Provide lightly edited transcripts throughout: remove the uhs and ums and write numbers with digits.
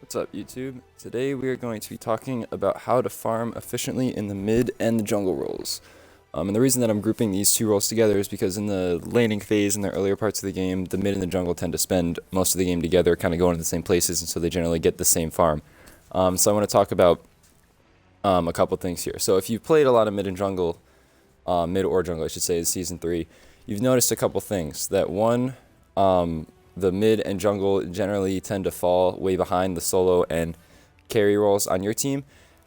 What's up, YouTube? Today we are going to be talking about how to farm efficiently in the mid and the jungle roles. And the reason that I'm grouping these two roles together is because in the laning phase, in the earlier parts of the game, the mid and the jungle tend to spend most of the game together, kind of going to the same places, and so they generally get the same farm. So I want to talk about a couple things here. So if you've played a lot of mid and jungle, mid or jungle, I should say, in Season 3, you've noticed a couple things. That one, the mid and jungle generally tend to fall way behind the solo and carry roles on your team.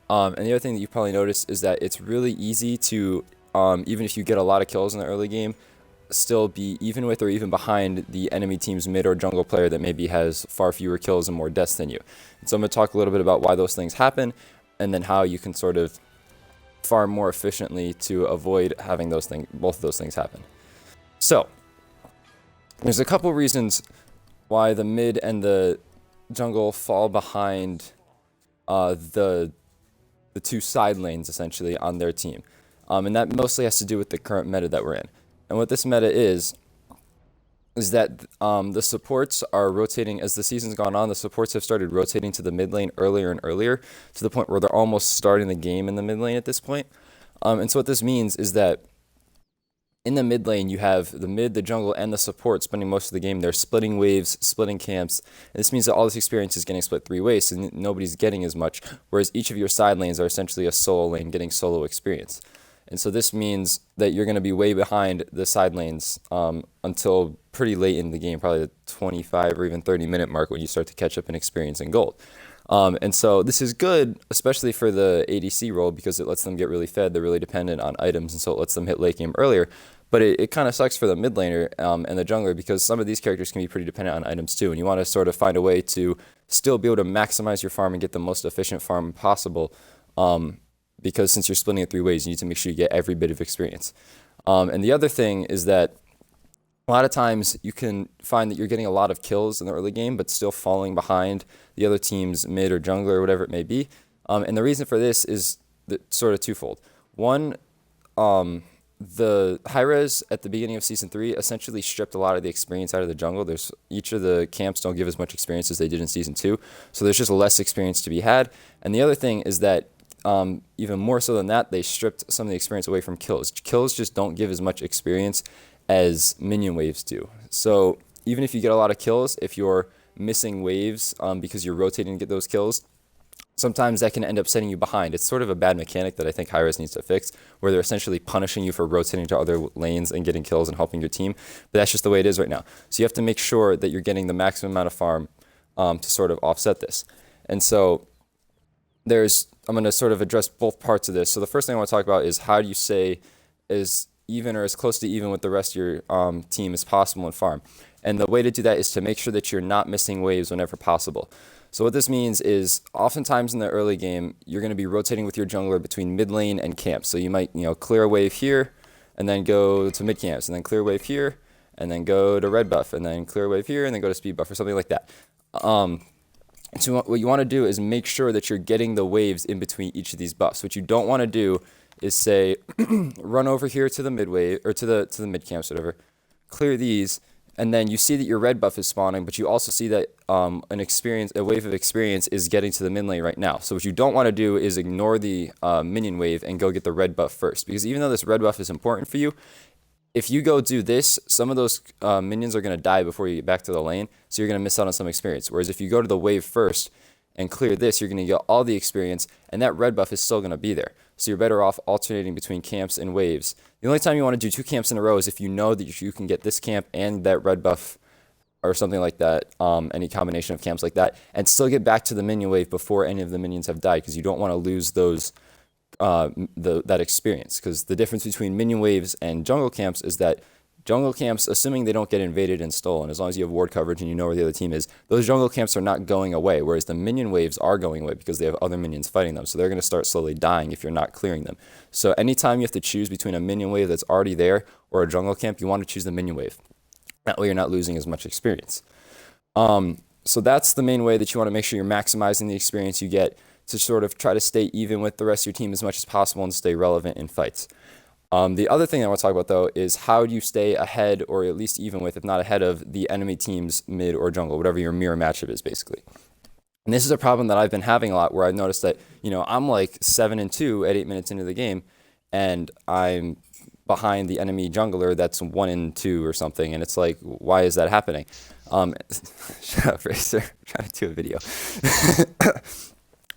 And the other thing that you probably noticed is that it's really easy to, even if you get a lot of kills in the early game, still be even with or even behind the enemy team's mid or jungle player that maybe has far fewer kills and more deaths than you. And so I'm going to talk a little bit about why those things happen, and then how you can sort of farm more efficiently to avoid having both of those things happen. So there's a couple reasons why the mid and the jungle fall behind the two side lanes essentially on their team. And that mostly has to do with the current meta that we're in. And what this meta is that the supports are rotating as the season's gone on. The supports have started rotating to the mid lane earlier and earlier, to the point where they're almost starting the game in the mid lane at this point. And so what this means is that in the mid lane, you have the mid, the jungle, and the support spending most of the game. They're splitting waves, splitting camps. And this means that all this experience is getting split three ways, and nobody's getting as much, whereas each of your side lanes are essentially a solo lane getting solo experience. And so this means that you're going to be way behind the side lanes until pretty late in the game, probably the 25 or even 30-minute mark, when you start to catch up in experience and gold. And so this is good, especially for the ADC role, because it lets them get really fed. They're really dependent on items, and so it lets them hit late game earlier. But it kind of sucks for the mid laner and the jungler, because some of these characters can be pretty dependent on items too. And you want to sort of find a way to still be able to maximize your farm and get the most efficient farm possible. Because since you're splitting it three ways, you need to make sure you get every bit of experience. And the other thing is that a lot of times you can find that you're getting a lot of kills in the early game, but still falling behind the other team's mid or jungler or whatever it may be. And the reason for this is sort of twofold. One, the high res at the beginning of Season 3 essentially stripped a lot of the experience out of the jungle. Each of the camps don't give as much experience as they did in Season 2, so there's just less experience to be had. And the other thing is that even more so than that, they stripped some of the experience away from kills. Kills just don't give as much experience as minion waves do. So even if you get a lot of kills, if you're missing waves because you're rotating to get those kills, sometimes that can end up setting you behind. It's sort of a bad mechanic that I think high res needs to fix, where they're essentially punishing you for rotating to other lanes and getting kills and helping your team. But that's just the way it is right now. So you have to make sure that you're getting the maximum amount of farm to sort of offset this. And so I'm going to sort of address both parts of this. So the first thing I want to talk about is how do you stay as even or as close to even with the rest of your team as possible in farm. And the way to do that is to make sure that you're not missing waves whenever possible. So what this means is oftentimes in the early game, you're going to be rotating with your jungler between mid lane and camp. So you might clear a wave here and then go to mid camps, and then clear a wave here and then go to red buff, and then clear a wave here and then go to speed buff or something like that. So what you want to do is make sure that you're getting the waves in between each of these buffs. What you don't want to do is say, run over here to the mid wave, or to the mid camps, whatever, clear these, and then you see that your red buff is spawning, but you also see that a wave of experience is getting to the mid lane right now. So what you don't want to do is ignore the minion wave and go get the red buff first, because even though this red buff is important for you, if you go do this, some of those minions are going to die before you get back to the lane, so you're going to miss out on some experience. Whereas if you go to the wave first and clear this, you're going to get all the experience, and that red buff is still going to be there. So you're better off alternating between camps and waves. The only time you want to do two camps in a row is if you know that you can get this camp and that red buff or something like that, any combination of camps like that, and still get back to the minion wave before any of the minions have died, because you don't want to lose those that experience. Because the difference between minion waves and jungle camps is that jungle camps, assuming they don't get invaded and stolen, as long as you have ward coverage and you know where the other team is, those jungle camps are not going away, whereas the minion waves are going away because they have other minions fighting them. So they're going to start slowly dying if you're not clearing them. So anytime you have to choose between a minion wave that's already there or a jungle camp, you want to choose the minion wave. That way you're not losing as much experience. So that's the main way that you want to make sure you're maximizing the experience you get, to sort of try to stay even with the rest of your team as much as possible and stay relevant in fights. The other thing I want to talk about, though, is how do you stay ahead, or at least even with, if not ahead of, the enemy team's mid or jungle, whatever your mirror matchup is, basically. And this is a problem that I've been having a lot, where I've noticed that, I'm like 7-2 at 8 minutes into the game, and I'm behind the enemy jungler that's 1-2 or something. And it's like, why is that happening? Shut up, Racer. I'm trying to do a video.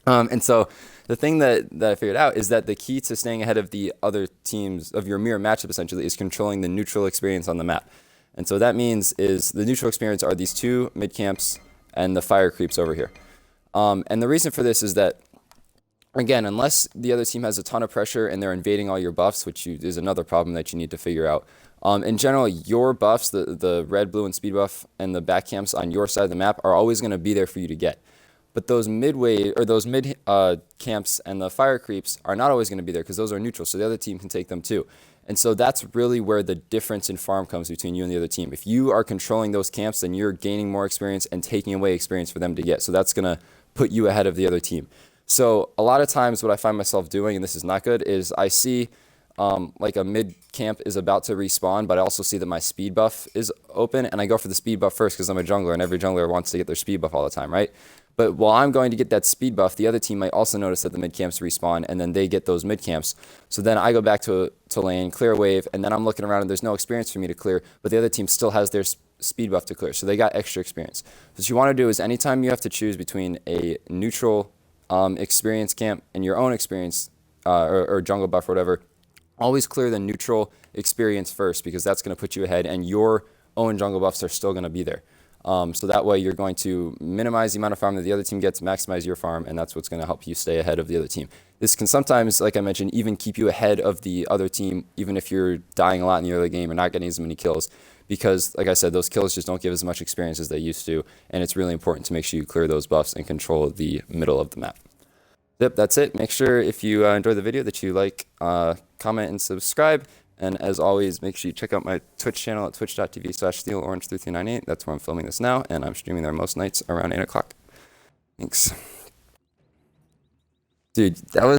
And so the thing that I figured out is that the key to staying ahead of the other teams, of your mirror matchup essentially, is controlling the neutral experience on the map. And so that means is the neutral experience are these two mid camps and the fire creeps over here. And the reason for this is that, again, unless the other team has a ton of pressure and they're invading all your buffs, which is another problem that you need to figure out. In general, your buffs, the red, blue, and speed buff, and the back camps on your side of the map are always going to be there for you to get. But those midway, or those mid camps and the fire creeps are not always going to be there, because those are neutral, so the other team can take them too. And so that's really where the difference in farm comes between you and the other team. If you are controlling those camps, then you're gaining more experience and taking away experience for them to get. So that's going to put you ahead of the other team. So a lot of times what I find myself doing, and this is not good, is I see like a mid camp is about to respawn, but I also see that my speed buff is open, and I go for the speed buff first because I'm a jungler, and every jungler wants to get their speed buff all the time, right? But while I'm going to get that speed buff, the other team might also notice that the mid camps respawn, and then they get those mid camps. So then I go back to lane, clear a wave, and then I'm looking around and there's no experience for me to clear, but the other team still has their speed buff to clear, so they got extra experience. What you want to do is, anytime you have to choose between a neutral experience camp and your own experience or jungle buff or whatever, always clear the neutral experience first, because that's going to put you ahead, and your own jungle buffs are still going to be there. So that way you're going to minimize the amount of farm that the other team gets, maximize your farm, and that's what's going to help you stay ahead of the other team. This can sometimes, like I mentioned, even keep you ahead of the other team, even if you're dying a lot in the early game or not getting as many kills, because, like I said, those kills just don't give as much experience as they used to, and it's really important to make sure you clear those buffs and control the middle of the map. Yep, that's it. Make sure, if you enjoyed the video, that you like, comment, and subscribe. And as always, make sure you check out my Twitch channel at twitch.tv/steelorange3398. That's where I'm filming this now, and I'm streaming there most nights around 8 o'clock. Thanks. Dude, that was